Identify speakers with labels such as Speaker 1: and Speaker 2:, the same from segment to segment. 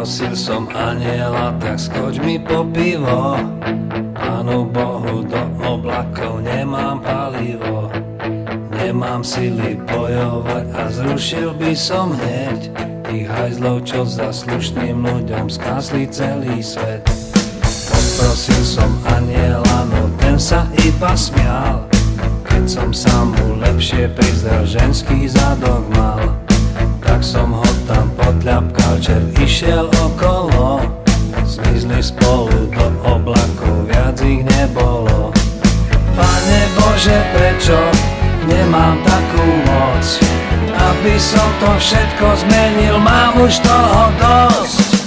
Speaker 1: Poprosil som anjela, tak skoč mi po pivo. Pánu Bohu, do oblakov nemám palivo. Nemám sily bojovať a zrušil by som hneď tých hajzlov, čo za slušným ľuďom skásli celý svet. Poprosil som anjela, no ten sa iba smial, keď som sa mu lepšie prizrel, ženský zadok mal. Tak som ho tam potľapkal, čert išiel okolo. Zmizli spolu do oblakov, viac ich nebolo. Pane Bože, prečo nemám takú moc, aby som to všetko zmenil, mám už toho dosť.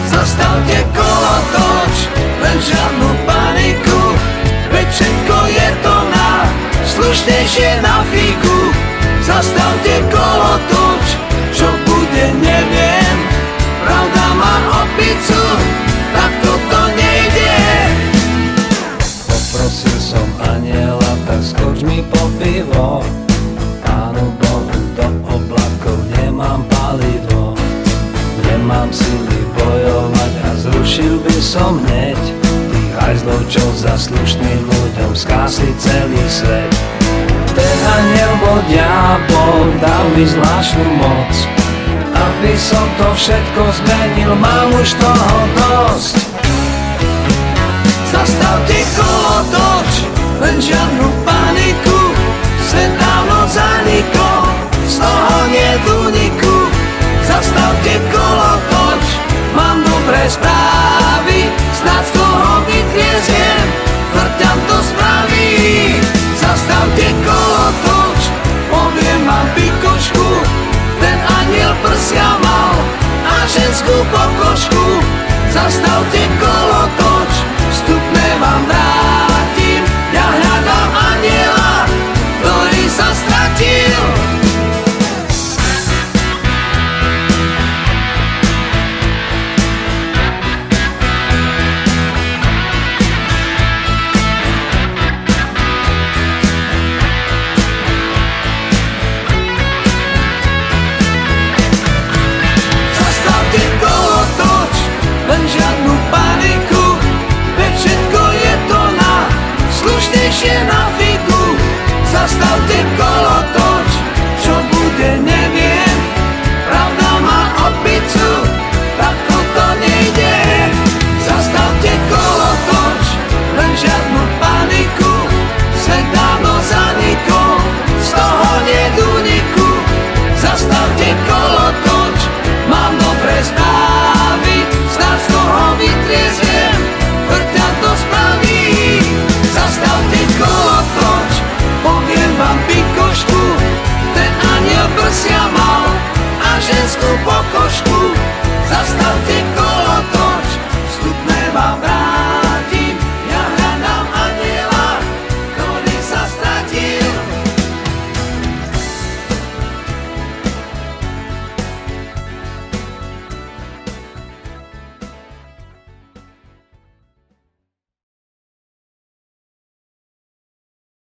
Speaker 1: Zastavte kolotoč, len žiadnu paniku, veď všetko je to na slušnejšie na figu. Zastavte kolotoč, čo bude neviem, pravda má opicu, tak toto nejde. Poprosil som anjela, tak skoč mi po pivo. Pánu Bohu, do oblakov nemám palivo. Nemám sily bojovať a zrušil by som hneď tých hajzlov, čo za slušným ľuďom skásli celý svet. Ten anjel bol diabol, dal mi zvláštnu moc, aby som to všetko zmenil, mám už toho dosť. Zastavte kolotoč, len žiadnu paniku, svet dávno zanikol, z toho niet úniku. Zastavte kolotoč, mám dobré správy, snad z toho vytrieziem, vrťam to spraví. Zastavte kolotoč, poviem vám pikošku, ten anjel prsia mal a ženskú pokožku. Zastavte kolotoč, vstupné vám vrátim, ja hľadám anjela, ktorý sa stratil. Žiadnu paniku, veď všetko je to na slušnejšie na figu. Zastavte